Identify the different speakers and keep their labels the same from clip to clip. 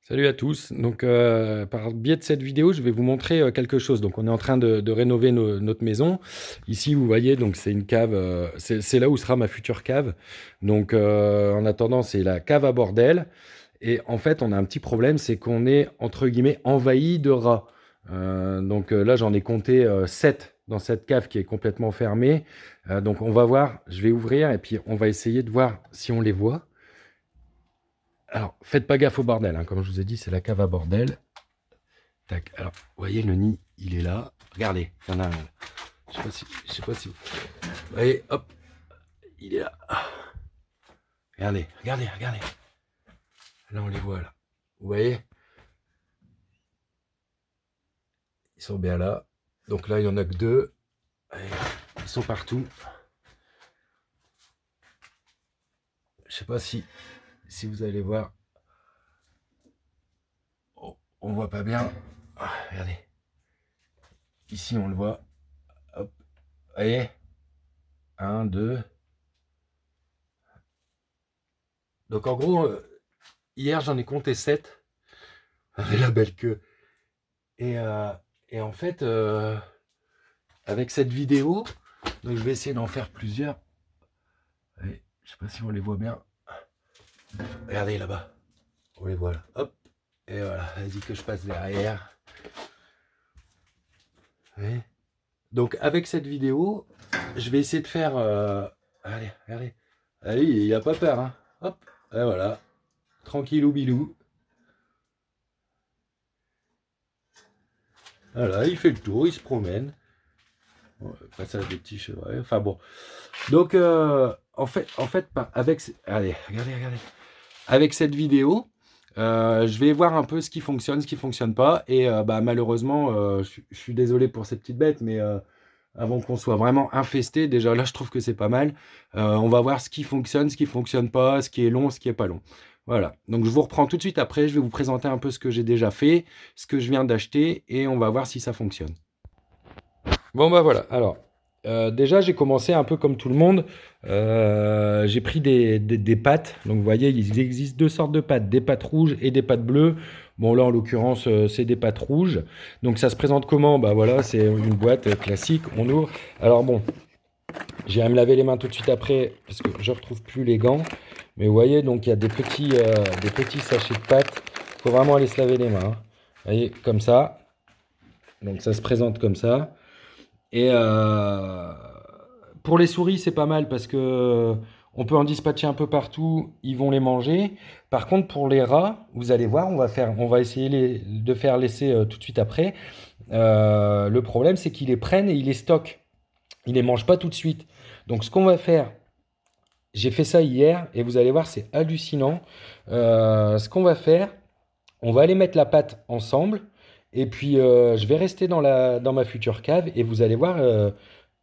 Speaker 1: Salut à tous. Donc, par le biais de cette vidéo, je vais vous montrer quelque chose. Donc, on est en train de rénover notre maison. Ici, vous voyez, donc c'est une cave. C'est là où sera ma future cave. Donc, en attendant, c'est la cave à bordel. Et en fait, on a un petit problème, c'est qu'on est entre guillemets envahi de rats. Donc là, j'en ai compté 7 dans cette cave qui est complètement fermée. Donc, on va voir. Je vais ouvrir et puis on va essayer de voir si on les voit. Alors, faites pas gaffe au bordel, hein. Comme je vous ai dit, c'est la cave à bordel. Tac. Alors, vous voyez, le nid, il est là. Regardez, il y en a un là. Je sais pas si vous voyez, hop, il est là. Regardez, regardez, regardez. Là, on les voit, là. Vous voyez, ils sont bien là. Donc là, il y en a que deux. Allez, ils sont partout. Je sais pas si vous allez voir. Oh, on voit pas bien. Regardez. Ici, on le voit. Hop. Vous voyez, un, deux. Donc en gros, hier, j'en ai compté 7. Avec la belle queue. Et, euh, et en fait, avec cette vidéo, donc je vais essayer d'en faire plusieurs. Allez, je sais pas si on les voit bien. Regardez là-bas. On les voit là. Hop. Et voilà. Vas-y que je passe derrière. Ouais. Donc avec cette vidéo, je vais essayer de faire. Allez, regardez. Allez, il n'y a pas peur. Hein. Hop. Et voilà. Tranquillou bilou. Voilà, il fait le tour, il se promène. Bon, passage des petits chevreuils. Enfin bon. Donc en fait, avec. Allez, regardez, regardez. Avec cette vidéo, je vais voir un peu ce qui fonctionne pas. Et bah, malheureusement, je suis désolé pour ces petites bêtes, mais avant qu'on soit vraiment infesté, déjà là, je trouve que c'est pas mal. On va voir ce qui fonctionne pas, ce qui est long, ce qui est pas long. Voilà. Donc je vous reprends tout de suite après. Je vais vous présenter un peu ce que j'ai déjà fait, ce que je viens d'acheter, et on va voir si ça fonctionne. Bon bah voilà, alors déjà j'ai commencé un peu comme tout le monde. J'ai pris des pâtes, donc vous voyez il existe deux sortes de pâtes, des pâtes rouges et des pâtes bleues. Bon là en l'occurrence c'est des pâtes rouges. Donc ça se présente comment? Bah voilà, c'est une boîte classique, on ouvre. Alors bon, j'ai à me laver les mains tout de suite après parce que je retrouve plus les gants. Mais vous voyez donc il y a des petits sachets de pâtes. Il faut vraiment aller se laver les mains, hein. Vous voyez comme ça, donc ça se présente comme ça. Et pour les souris, c'est pas mal parce que on peut en dispatcher un peu partout, ils vont les manger. Par contre, pour les rats, vous allez voir, on va essayer de faire l'essai tout de suite après. Le problème, c'est qu'ils les prennent et ils les stockent. Ils les mangent pas tout de suite. Donc, ce qu'on va faire, j'ai fait ça hier et vous allez voir, c'est hallucinant. Ce qu'on va faire, on va aller mettre la pâte ensemble. Et puis, je vais rester dans ma future cave et vous allez voir,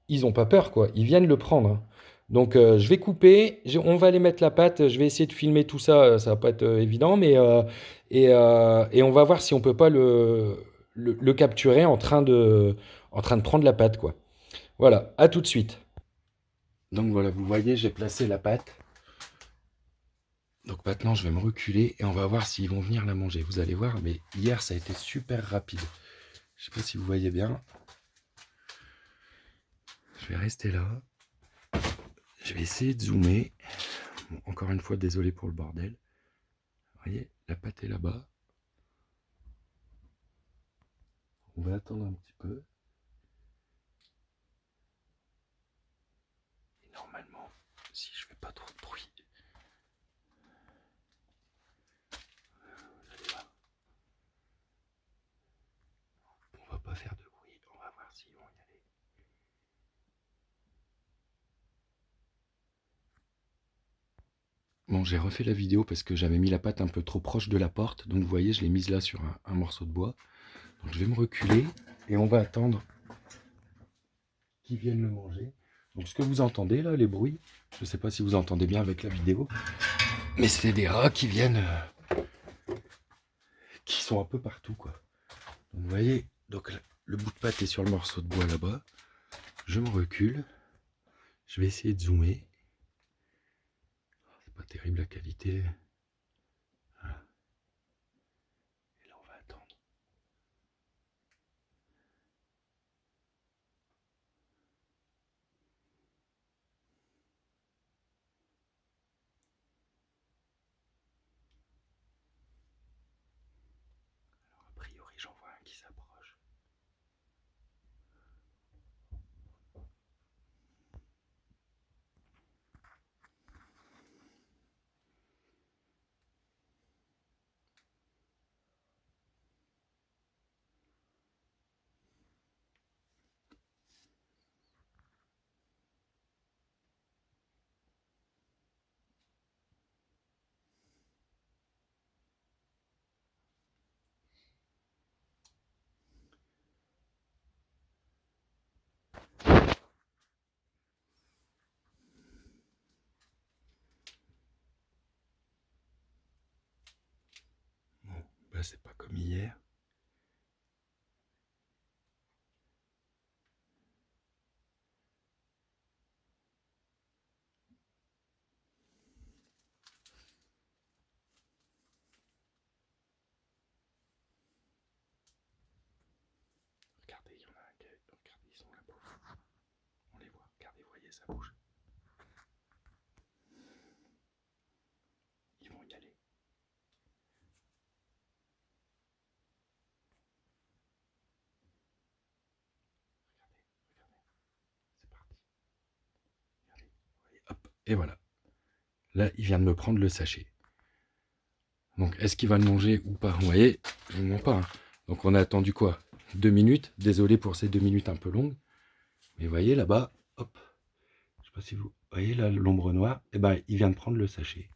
Speaker 1: ils ont pas peur, quoi. Ils viennent le prendre, hein. Donc, je vais couper, on va aller mettre la pâte. Je vais essayer de filmer tout ça. Ça va pas être évident, mais et on va voir si on peut pas le capturer en train de prendre la pâte, quoi. Voilà, à tout de suite. Donc voilà, vous voyez, j'ai placé la pâte. Donc maintenant, je vais me reculer et on va voir s'ils vont venir la manger. Vous allez voir, mais hier, ça a été super rapide. Je sais pas si vous voyez bien. Je vais rester là. Je vais essayer de zoomer. Bon, encore une fois, désolé pour le bordel. Vous voyez, la pâte est là-bas. On va attendre un petit peu. Et normalement, si je fais pas trop de bruit, vous allez voir, on va pas faire de bruit. On va voir s'ils vont y aller. Bon, j'ai refait la vidéo parce que j'avais mis la pâte un peu trop proche de la porte. Donc vous voyez, je l'ai mise là sur un morceau de bois. Donc je vais me reculer et on va attendre qu'ils viennent le manger. Donc ce que vous entendez là, les bruits, je ne sais pas si vous entendez bien avec la vidéo, mais c'est des rats qui viennent, qui sont un peu partout, quoi. Donc vous voyez, donc le bout de pâte est sur le morceau de bois là-bas. Je me recule. Je vais essayer de zoomer. C'est pas terrible la qualité. Voilà. là, c'est pas comme hier. Regardez, il y en a un qui... Regardez, ils sont là-bas. On les voit. Regardez, vous voyez, ça bouge. Ils vont y aller. Regardez, c'est parti. Regardez, vous voyez, hop, et voilà. Là, il vient de me prendre le sachet. Donc, est-ce qu'il va le manger ou pas? Vous voyez, je ne mens pas. Hein. Donc, on a attendu quoi? 2 minutes. Désolé pour ces 2 minutes un peu longues. Mais vous voyez là-bas, hop. Je ne sais pas si vous voyez là l'ombre noire. Eh ben, il vient de prendre le sachet.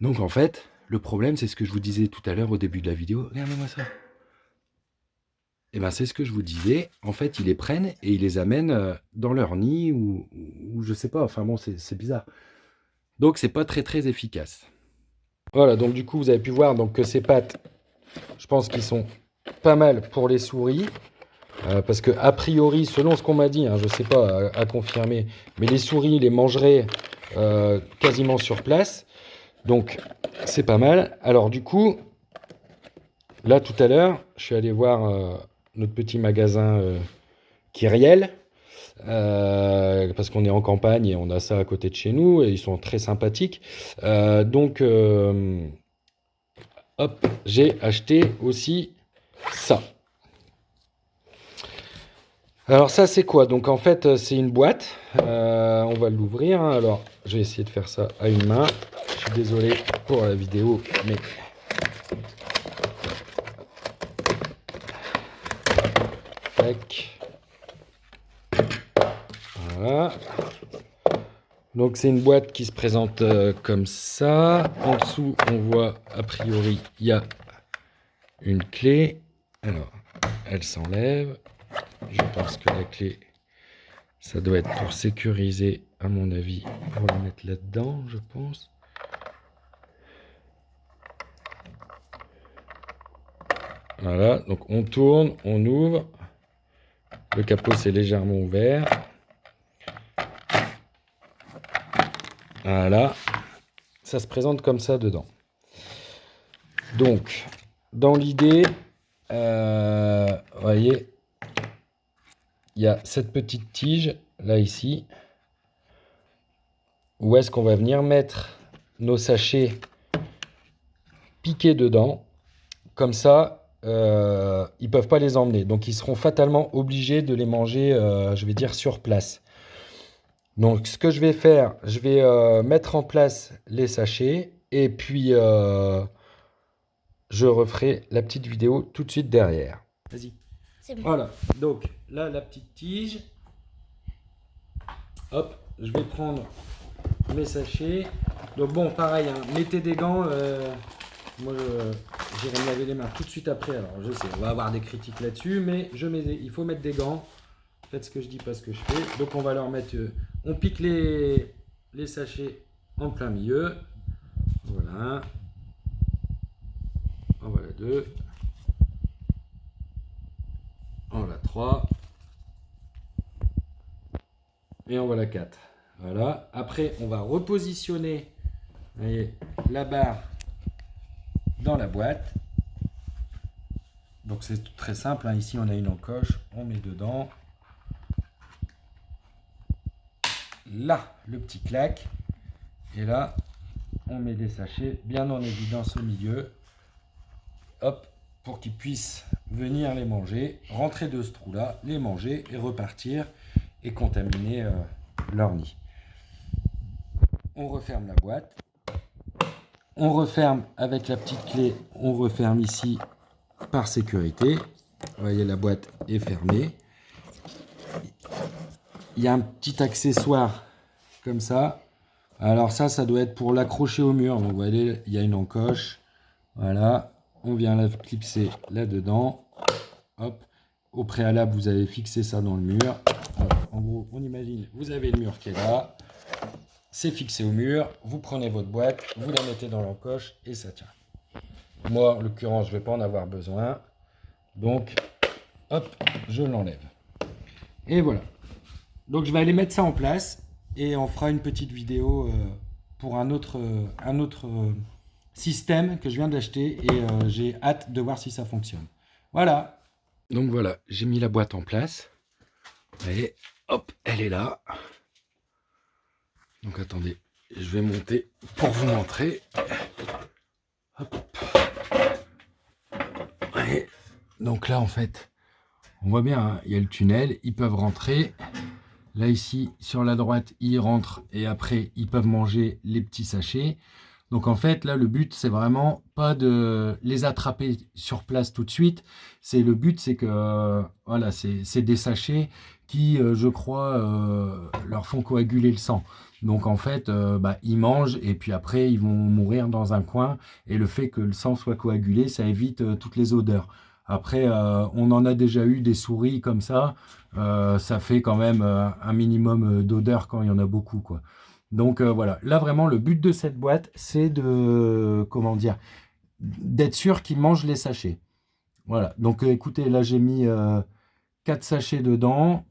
Speaker 1: Donc, en fait, le problème, c'est ce que je vous disais tout à l'heure au début de la vidéo. Regardez-moi ça. Eh ben, c'est ce que je vous disais. En fait, ils les prennent et ils les amènent dans leur nid ou je sais pas. Enfin bon, c'est bizarre. Donc, c'est pas très efficace. Voilà, donc du coup, vous avez pu voir donc, que ces pattes, je pense qu'ils sont pas mal pour les souris. Parce que, a priori, selon ce qu'on m'a dit, hein, je ne sais pas à confirmer, mais les souris les mangeraient quasiment sur place. Donc, c'est pas mal. Alors, du coup, là, tout à l'heure, je suis allé voir notre petit magasin Kyriel. Parce qu'on est en campagne et on a ça à côté de chez nous et ils sont très sympathiques. Hop, j'ai acheté aussi ça. Alors ça c'est quoi? Donc en fait c'est une boîte. On va l'ouvrir. Hein. Alors je vais essayer de faire ça à une main. Je suis désolé pour la vidéo, mais tac. Voilà. Donc c'est une boîte qui se présente comme ça. En dessous, on voit a priori il y a une clé. Alors, elle s'enlève. Je pense que la clé, ça doit être pour sécuriser, à mon avis, pour la mettre là-dedans, je pense. Voilà, donc on tourne, on ouvre. Le capot c'est légèrement ouvert. Voilà, ça se présente comme ça dedans. Donc, dans l'idée, vous voyez, il y a cette petite tige, là, ici, où est-ce qu'on va venir mettre nos sachets piqués dedans. Comme ça, ils ne peuvent pas les emmener. Donc, ils seront fatalement obligés de les manger, je vais dire, sur place. Donc, ce que je vais faire, je vais mettre en place les sachets et puis je referai la petite vidéo tout de suite derrière. Vas-y.
Speaker 2: C'est bon.
Speaker 1: Voilà. Donc, là, la petite tige. Hop, je vais prendre mes sachets. Donc, bon, pareil, hein, mettez des gants. Moi, j'irai me laver les mains tout de suite après. Alors, je sais, on va avoir des critiques là-dessus, mais il faut mettre des gants. Faites ce que je dis, pas ce que je fais. Donc, on va leur mettre... on pique les sachets en plein milieu. Voilà. En voilà 2. En voilà 3. Et en voilà 4. Voilà. Après, on va repositionner, vous voyez, la barre dans la boîte. Donc c'est très simple. Hein. Ici, on a une encoche. On met dedans. Là, le petit clac. Et là, on met des sachets bien en évidence au milieu. Hop, pour qu'ils puissent venir les manger, rentrer de ce trou-là, les manger et repartir et contaminer leur nid. On referme la boîte. On referme avec la petite clé. On referme ici par sécurité. Vous voyez, la boîte est fermée. Il y a un petit accessoire comme ça. Alors ça doit être pour l'accrocher au mur. Donc vous voyez, il y a une encoche. Voilà. On vient la clipser là-dedans. Hop. Au préalable, vous avez fixé ça dans le mur. En gros, on imagine, vous avez le mur qui est là. c'est fixé au mur. Vous prenez votre boîte, vous la mettez dans l'encoche et ça tient. Moi, en l'occurrence, je ne vais pas en avoir besoin. Donc, hop, je l'enlève. Et voilà. Donc, je vais aller mettre ça en place et on fera une petite vidéo pour un autre système que je viens d'acheter et j'ai hâte de voir si ça fonctionne. Voilà. Donc voilà, j'ai mis la boîte en place. Et hop, elle est là. Donc attendez, je vais monter pour vous montrer. Hop. Et donc là en fait, on voit bien, hein, il y a le tunnel, ils peuvent rentrer. Là ici, sur la droite, ils rentrent et après, ils peuvent manger les petits sachets. Donc en fait, là, le but, c'est vraiment pas de les attraper sur place tout de suite. Le but, c'est que, voilà, c'est des sachets qui, je crois, leur font coaguler le sang. Donc en fait, ils mangent et puis après, ils vont mourir dans un coin. Et le fait que le sang soit coagulé, ça évite toutes les odeurs. Après, on en a déjà eu des souris comme ça. Ça fait quand même un minimum d'odeur quand il y en a beaucoup, quoi. Donc voilà, là vraiment le but de cette boîte, c'est de, comment dire, d'être sûr qu'ils mangent les sachets. Voilà, donc écoutez, là j'ai mis 4 sachets dedans.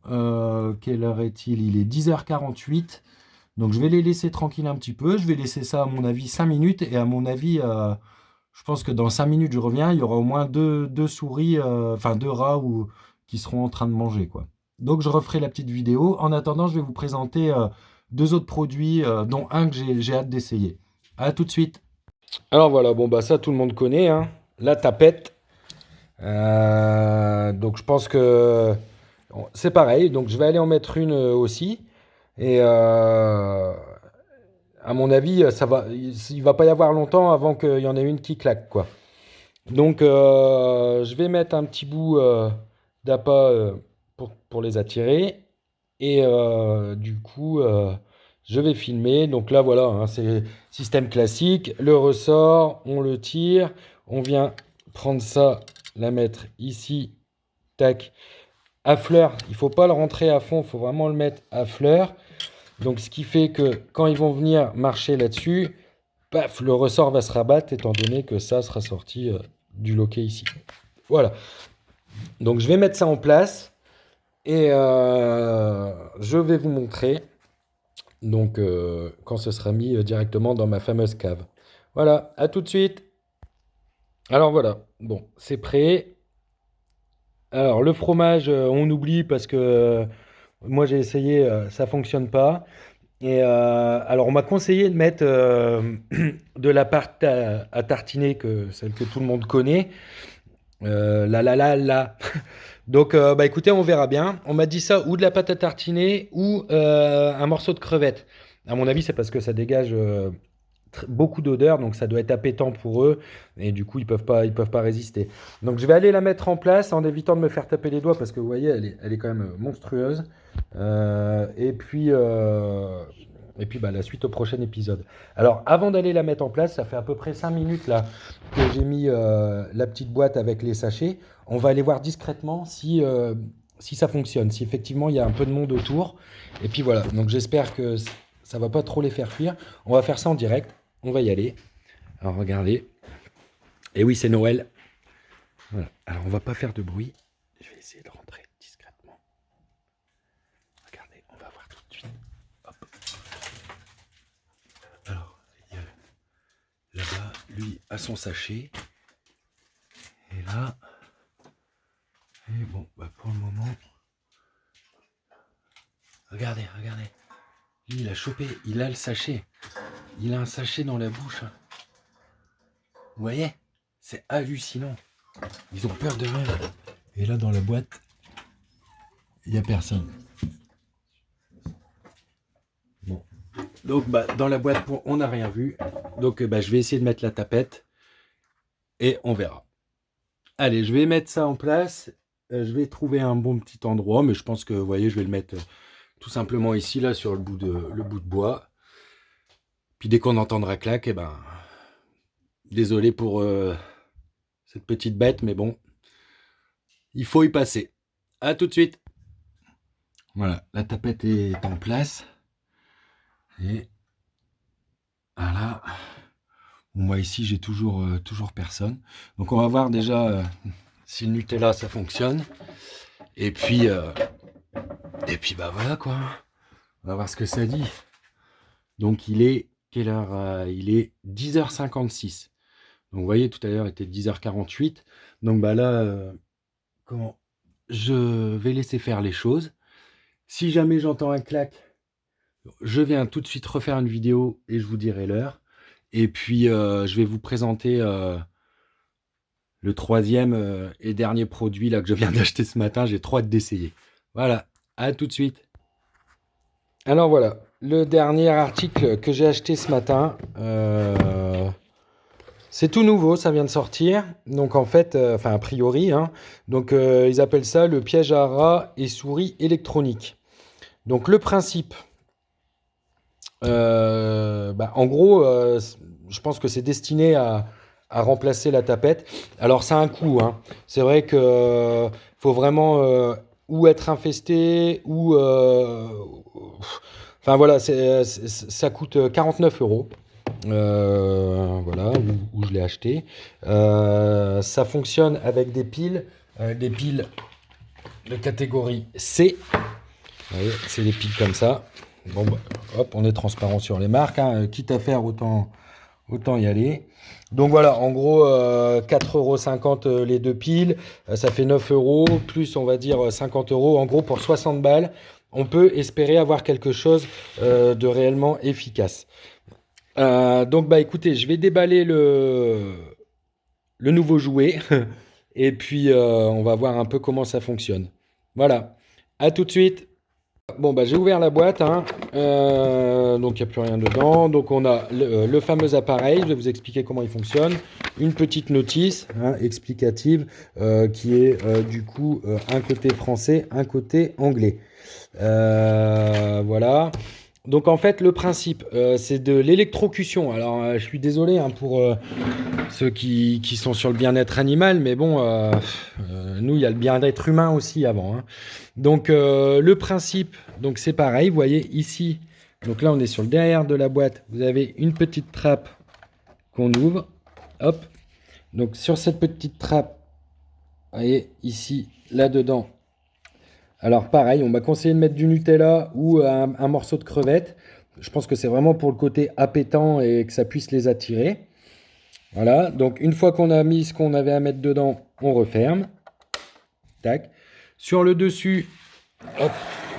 Speaker 1: Quelle heure est-il? Il est 10h48. Donc je vais les laisser tranquilles un petit peu. Je vais laisser ça à mon avis 5 minutes. Et à mon avis, je pense que dans 5 minutes je reviens, il y aura au moins deux souris, enfin deux rats qui seront en train de manger, quoi. Donc je referai la petite vidéo. En attendant, je vais vous présenter 2 autres produits, dont un que j'ai hâte d'essayer. A tout de suite. Alors voilà, bon bah ça tout le monde connaît, hein. La tapette. Donc je pense que c'est pareil. Donc je vais aller en mettre une aussi. Et à mon avis, il va pas y avoir longtemps avant qu'il y en ait une qui claque, quoi. Donc je vais mettre un petit bout d'appât pour les attirer. Et du coup, je vais filmer. Donc là, voilà, hein, c'est système classique. Le ressort, on le tire. On vient prendre ça, la mettre ici, tac, à fleur. Il ne faut pas le rentrer à fond, il faut vraiment le mettre à fleur. Donc ce qui fait que quand ils vont venir marcher là-dessus, paf, le ressort va se rabattre étant donné que ça sera sorti du loquet ici. Voilà. Donc je vais mettre ça en place et je vais vous montrer. Donc, quand ce sera mis directement dans ma fameuse cave. Voilà, à tout de suite. Alors voilà, bon, c'est prêt. Alors, le fromage, on oublie parce que moi j'ai essayé, ça fonctionne pas. Et alors, on m'a conseillé de mettre de la pâte à tartiner, celle que tout le monde connaît. La. Donc, écoutez, on verra bien. On m'a dit ça, ou de la pâte à tartiner, ou un morceau de crevette. À mon avis, c'est parce que ça dégage beaucoup d'odeur, donc ça doit être appétant pour eux, et du coup, ils peuvent pas résister. Donc, je vais aller la mettre en place en évitant de me faire taper les doigts, parce que vous voyez, elle est quand même monstrueuse. Et puis, la suite au prochain épisode. Alors, avant d'aller la mettre en place, ça fait à peu près 5 minutes là que j'ai mis la petite boîte avec les sachets. On va aller voir discrètement si ça fonctionne, si effectivement il y a un peu de monde autour. Et puis voilà, donc j'espère que ça va pas trop les faire fuir. On va faire ça en direct, on va y aller. Alors regardez. Et oui, c'est Noël. Voilà. Alors on va pas faire de bruit. Je vais essayer de rentrer discrètement. Regardez, on va voir tout de suite. Hop. Alors, il y a là-bas, lui a son sachet. Et là, et bon, pour le moment, regardez. Lui, il a chopé, il a le sachet. Il a un sachet dans la bouche. Vous voyez? C'est hallucinant. Ils ont peur de rien. Et là, dans la boîte, il n'y a personne. Bon. Donc, dans la boîte, on n'a rien vu. Donc, je vais essayer de mettre la tapette. Et on verra. Allez, je vais mettre ça en place. Je vais trouver un bon petit endroit. Mais je pense que, vous voyez, je vais le mettre tout simplement ici, là, sur le bout de bois. Puis dès qu'on entendra clac, désolé pour cette petite bête, mais bon, il faut y passer. À tout de suite. Voilà, la tapette est en place. Et Voilà. Bon, moi ici j'ai toujours personne. Donc on va voir déjà si le Nutella ça fonctionne. Et puis bah voilà quoi. On va voir ce que ça dit. Donc il est quelle heure? Il est 10h56. Donc vous voyez tout à l'heure il était 10h48. Donc bah là comment je vais laisser faire les choses. Si jamais j'entends un clac, je viens tout de suite refaire une vidéo et je vous dirai l'heure. Et puis je vais vous présenter le troisième et dernier produit là que je viens d'acheter ce matin. J'ai trop hâte d'essayer. Voilà, à tout de suite. Alors voilà, le dernier article que j'ai acheté ce matin. C'est tout nouveau, ça vient de sortir. Donc en fait, enfin a priori, hein, donc ils appellent ça le piège à rats et souris électronique. Donc le principe, en gros, je pense que c'est destiné à remplacer la tapette. Alors ça a un coût, hein. C'est vrai que faut vraiment ou être infesté ou, enfin voilà, ça coûte 49 euros. Voilà où je l'ai acheté. Ça fonctionne avec des piles de catégorie C. Vous voyez, c'est des piles comme ça. Bon, bah, hop, on est transparent sur les marques, hein. Quitte à faire, autant y aller. Donc voilà, en gros, 4,50 € les deux piles. Ça fait 9 euros, plus on va dire 50 euros. En gros, pour 60 balles, on peut espérer avoir quelque chose de réellement efficace. Donc bah écoutez, je vais déballer le nouveau jouet et puis on va voir un peu comment ça fonctionne. Voilà, à tout de suite. Bon bah j'ai ouvert la boîte, hein. Donc il n'y a plus rien dedans. Donc on a le fameux appareil, je vais vous expliquer comment il fonctionne. Une petite notice, hein, explicative qui est du coup un côté français, un côté anglais. Voilà. Donc en fait le principe c'est de l'électrocution. Alors je suis désolé hein, pour ceux qui sont sur le bien-être animal, mais bon, nous il y a le bien-être humain aussi avant, hein. Donc le principe, donc c'est pareil, vous voyez ici, donc là on est sur le derrière de la boîte, vous avez une petite trappe qu'on ouvre, hop, donc sur cette petite trappe, vous voyez ici, là-dedans, alors pareil, on m'a conseillé de mettre du Nutella ou un morceau de crevette, je pense que c'est vraiment pour le côté appétant et que ça puisse les attirer. Voilà, donc une fois qu'on a mis ce qu'on avait à mettre dedans, on referme, tac, sur le dessus, hop,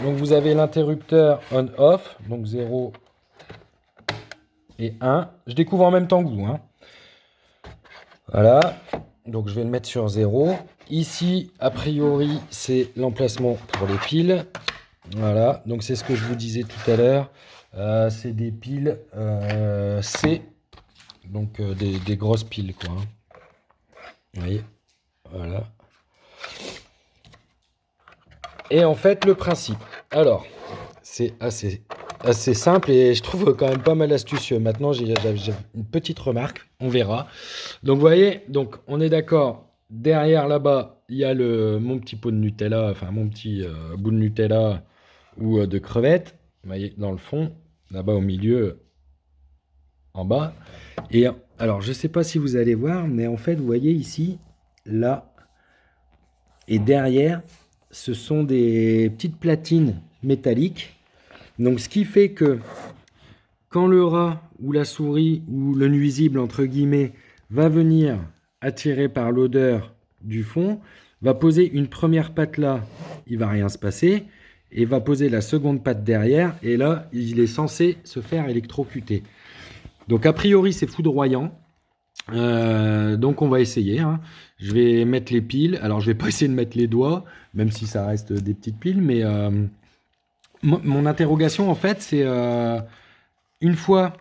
Speaker 1: donc vous avez l'interrupteur on-off, donc 0 et 1. Je découvre en même temps que vous, hein. Voilà, donc je vais le mettre sur 0. Ici, a priori, c'est l'emplacement pour les piles. Voilà, donc c'est ce que je vous disais tout à l'heure. C'est des piles C, donc des grosses piles, quoi, hein. Vous voyez, voilà. Et en fait, le principe, alors, c'est assez simple et je trouve quand même pas mal astucieux. Maintenant, j'ai une petite remarque, on verra. Donc, vous voyez, donc on est d'accord, derrière là-bas, il y a mon petit pot de Nutella, enfin mon petit bout de Nutella ou de crevettes. Vous voyez, dans le fond, là-bas au milieu, en bas. Et alors, je ne sais pas si vous allez voir, mais en fait, vous voyez ici, là, et derrière, ce sont des petites platines métalliques. Donc ce qui fait que quand le rat ou la souris ou le nuisible entre guillemets va venir attiré par l'odeur du fond, va poser une première patte là, il va rien se passer, et va poser la seconde patte derrière, et là il est censé se faire électrocuter. Donc a priori c'est foudroyant. Donc on va essayer, hein. Je vais mettre les piles. Alors je vais pas essayer de mettre les doigts, même si ça reste des petites piles, mais mon interrogation en fait c'est une fois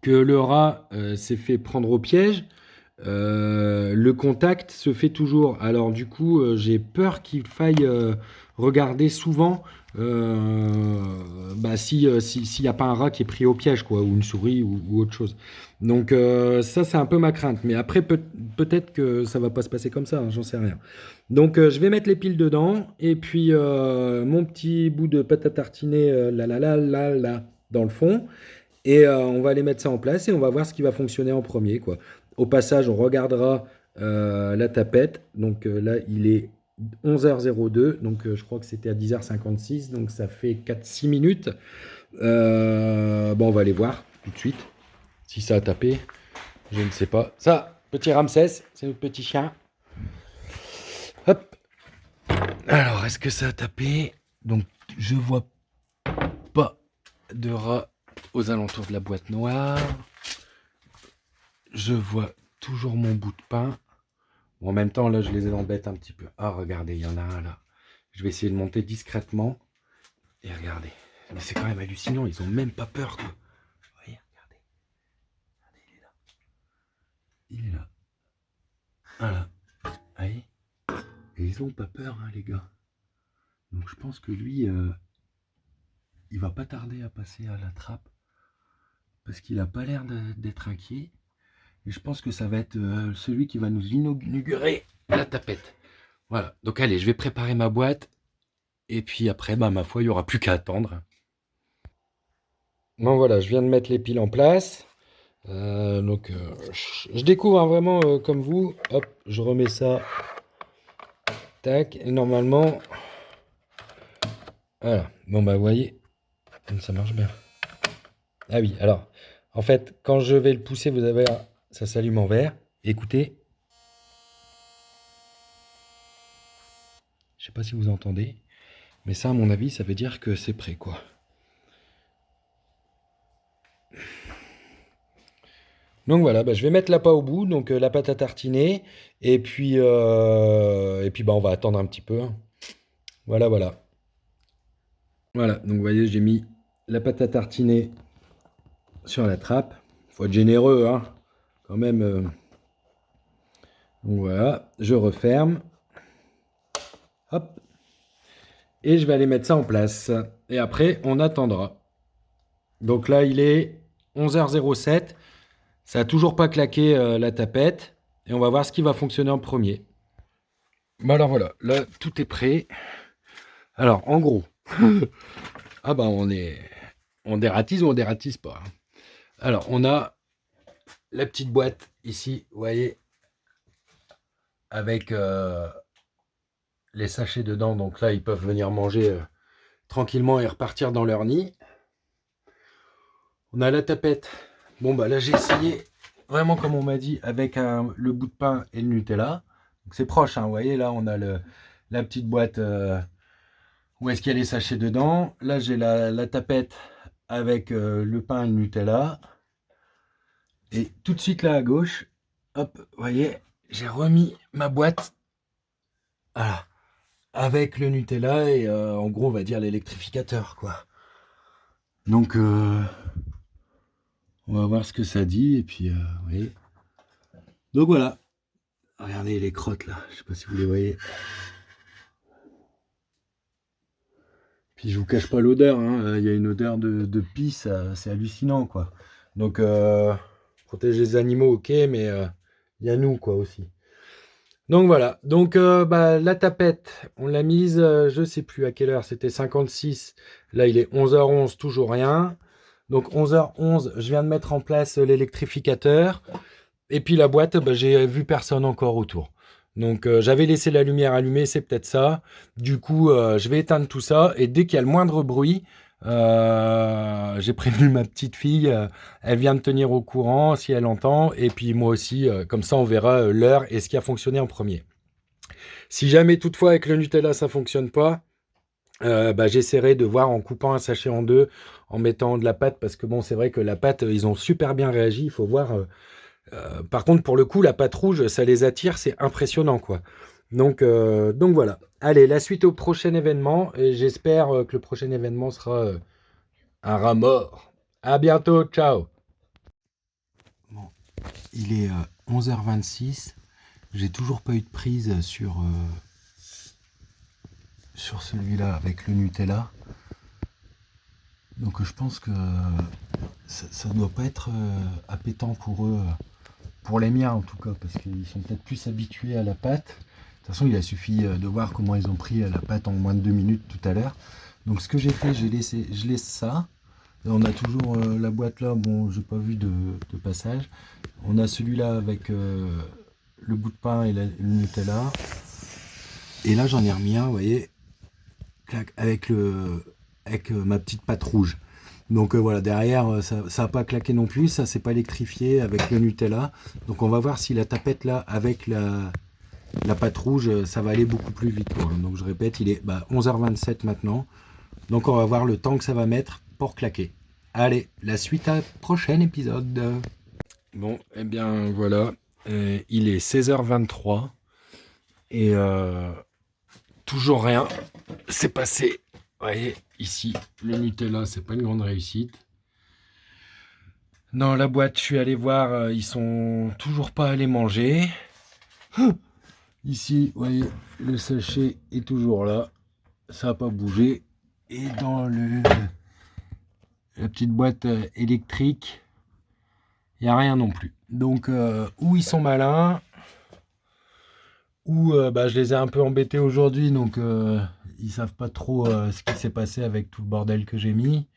Speaker 1: que le rat s'est fait prendre au piège, le contact se fait toujours. Alors du coup j'ai peur qu'il faille regarder souvent s'il n'y a pas un rat qui est pris au piège, quoi, ou une souris ou autre chose. Donc ça c'est un peu ma crainte, mais après peut-être que ça va pas se passer comme ça, hein, j'en sais rien. Donc je vais mettre les piles dedans et puis mon petit bout de pâte à tartiner là dans le fond, Et on va aller mettre ça en place et on va voir ce qui va fonctionner en premier, quoi. Au passage, on regardera la tapette. Donc là, il est 11h02. Donc je crois que c'était à 10h56. Donc ça fait 4-6 minutes. Bon, on va aller voir tout de suite si ça a tapé. Je ne sais pas. Ça, petit Ramsès, c'est notre petit chien. Hop. Alors, est-ce que ça a tapé? Donc, je vois pas de rat aux alentours de la boîte noire. Je vois toujours mon bout de pain. Bon, en même temps, là, je les embête un petit peu. Ah, regardez, il y en a un là. Je vais essayer de monter discrètement. Et regardez. Mais c'est quand même hallucinant. Ils ont même pas peur, quoi. Vous voyez, regardez. Regardez, il est là. Il est là. Voilà. Vous voyez. Et ils ont pas peur, hein, les gars. Donc, je pense que lui, il va pas tarder à passer à la trappe. Parce qu'il a pas l'air d'être inquiet. Et je pense que ça va être celui qui va nous inaugurer la tapette. Voilà. Donc allez, je vais préparer ma boîte. Et puis après, bah, ma foi, il n'y aura plus qu'à attendre. Bon voilà, je viens de mettre les piles en place. Je découvre hein, vraiment comme vous. Hop, je remets ça. Tac. Et normalement... Voilà. Bon bah vous voyez, ça marche bien. Ah oui, alors, en fait, quand je vais le pousser, vous avez... Ça s'allume en vert. Écoutez. Je sais pas si vous entendez. Mais ça, à mon avis, ça veut dire que c'est prêt, quoi. Donc voilà, bah, je vais mettre l'appât au bout, donc la pâte à tartiner, et puis bah, on va attendre un petit peu, hein. Voilà, voilà. Voilà, donc vous voyez, j'ai mis la pâte à tartiner sur la trappe. Faut être généreux, hein, quand même. Donc voilà, je referme. Hop. Et je vais aller mettre ça en place. Et après, on attendra. Donc là, il est 11h07. Ça n'a toujours pas claqué la tapette. Et on va voir ce qui va fonctionner en premier. Bon alors voilà, là tout est prêt. Alors en gros, ah bah on dératise ou on dératise pas, hein. Alors on a la petite boîte ici, vous voyez, avec les sachets dedans. Donc là ils peuvent venir manger tranquillement et repartir dans leur nid. On a la tapette. Bon bah là j'ai essayé vraiment comme on m'a dit avec le bout de pain et le Nutella. Donc c'est proche, hein, vous voyez là on a la petite boîte où est-ce qu'il y a les sachets dedans. Là j'ai la tapette avec le pain et le Nutella. Et tout de suite là à gauche, hop, vous voyez, j'ai remis ma boîte, voilà, avec le Nutella et en gros on va dire l'électrificateur, quoi. Donc on va voir ce que ça dit et puis vous voyez. Donc voilà, regardez les crottes là, je sais pas si vous les voyez. Puis je vous cache pas l'odeur, hein. Il y a une odeur de pisse, c'est hallucinant, quoi. Donc protéger les animaux, ok, mais il y a nous, quoi, aussi. Donc voilà, donc bah, la tapette, on l'a mise, je sais plus à quelle heure, c'était 56, là il est 11h11, toujours rien. Donc 11h11, je viens de mettre en place l'électrificateur. Et puis la boîte, bah, j'ai vu personne encore autour. Donc j'avais laissé la lumière allumée, c'est peut-être ça. Du coup, je vais éteindre tout ça. Et dès qu'il y a le moindre bruit, j'ai prévenu ma petite fille. Elle vient me tenir au courant si elle entend. Et puis moi aussi, comme ça on verra l'heure et ce qui a fonctionné en premier. Si jamais toutefois avec le Nutella ça fonctionne pas, bah, j'essaierai de voir en coupant un sachet en deux, en mettant de la pâte. Parce que bon, c'est vrai que la pâte, ils ont super bien réagi. Il faut voir... par contre, pour le coup, la pâte rouge, ça les attire, c'est impressionnant, quoi. Donc voilà. Allez, la suite au prochain événement. Et j'espère que le prochain événement sera un rat mort. À bientôt, ciao. Bon, il est 11h26. J'ai toujours pas eu de prise sur celui-là avec le Nutella. Donc je pense que ça ne doit pas être appétant pour eux. Pour les miens en tout cas, parce qu'ils sont peut-être plus habitués à la pâte. De toute façon, il a suffi de voir comment ils ont pris la pâte en moins de 2 minutes tout à l'heure. Donc ce que j'ai fait, je laisse ça. Là, on a toujours la boîte là, bon, j'ai pas vu de passage. On a celui-là avec le bout de pain et le Nutella. Et là, j'en ai remis un, vous voyez, clac, avec ma petite pâte rouge. Donc voilà, derrière, ça n'a pas claqué non plus, ça c'est pas électrifié avec le Nutella. Donc on va voir si la tapette là, avec la pâte rouge, ça va aller beaucoup plus vite, quoi. Donc je répète, il est 11h27 maintenant. Donc on va voir le temps que ça va mettre pour claquer. Allez, la suite à prochain épisode. Bon, et bien voilà, il est 16h23 et toujours rien. C'est passé. Vous voyez, ici, le Nutella, c'est pas une grande réussite. Dans la boîte, je suis allé voir, ils sont toujours pas allés manger. Ici, vous voyez, le sachet est toujours là. Ça n'a pas bougé. Et dans la petite boîte électrique, il n'y a rien non plus. Donc, ou ils sont malins, ou je les ai un peu embêtés aujourd'hui, donc ils savent pas trop ce qui s'est passé avec tout le bordel que j'ai mis.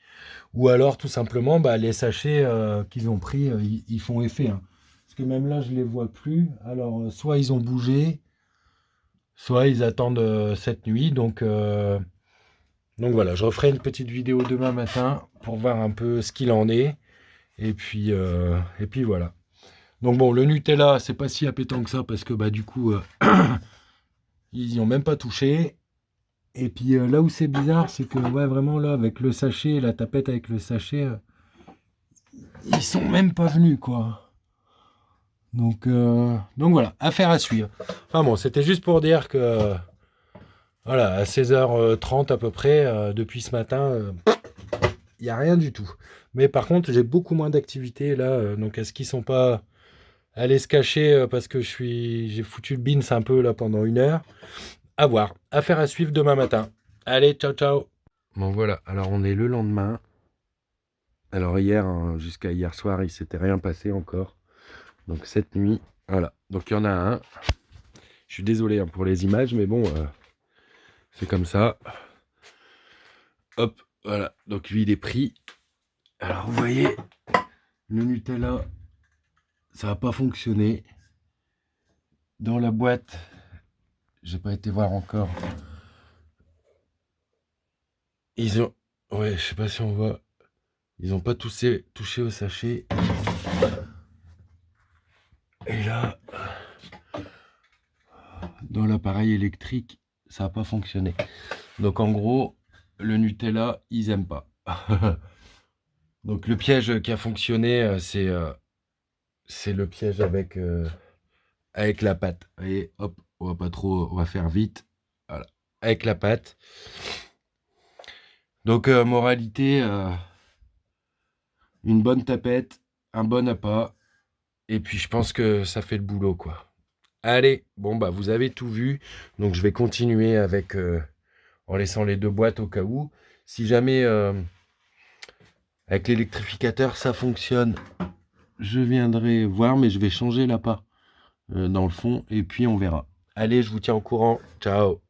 Speaker 1: Ou alors, tout simplement, les sachets qu'ils ont pris, ils font effet. Hein. Parce que même là, je les vois plus. Alors, soit ils ont bougé, soit ils attendent cette nuit. Donc voilà, je referai une petite vidéo demain matin pour voir un peu ce qu'il en est. Et puis voilà. Donc bon, le Nutella, c'est pas si appétant que ça parce que du coup, ils y ont même pas touché. Et puis là où c'est bizarre, c'est que ouais, vraiment là, avec le sachet, la tapette avec le sachet, ils sont même pas venus, quoi. Donc voilà, affaire à suivre. Enfin bon, c'était juste pour dire que voilà, à 16h30 à peu près, depuis ce matin, il n'y a rien du tout. Mais par contre, j'ai beaucoup moins d'activité là. Donc est-ce qu'ils sont pas allés se cacher parce que j'ai foutu le beans un peu là pendant 1 heure? À voir. Affaire à suivre demain matin. Allez, ciao, ciao. Bon voilà, alors on est le lendemain. Alors hier, hein, jusqu'à hier soir, il s'était rien passé encore. Donc cette nuit, voilà. Donc il y en a un. Je suis désolé hein, pour les images, mais bon, c'est comme ça. Hop, voilà. Donc lui, il est pris. Alors vous voyez, le Nutella, ça n'a pas fonctionné. Dans la boîte, j'ai pas été voir encore. Ils ont... Ouais, je sais pas si on voit. Ils ont pas touché au sachet. Et là, dans l'appareil électrique, ça n'a pas fonctionné. Donc en gros, le Nutella, ils aiment pas. Donc le piège qui a fonctionné, c'est le piège avec la pâte. Vous voyez, hop, on va pas trop, on va faire vite. Voilà, avec la pâte. Donc moralité, une bonne tapette, un bon appât, et puis je pense que ça fait le boulot, quoi. Allez, bon vous avez tout vu, donc je vais continuer avec en laissant les 2 boîtes au cas où. Si jamais avec l'électrificateur ça fonctionne, je viendrai voir, mais je vais changer l'appât dans le fond et puis on verra. Allez, je vous tiens au courant. Ciao.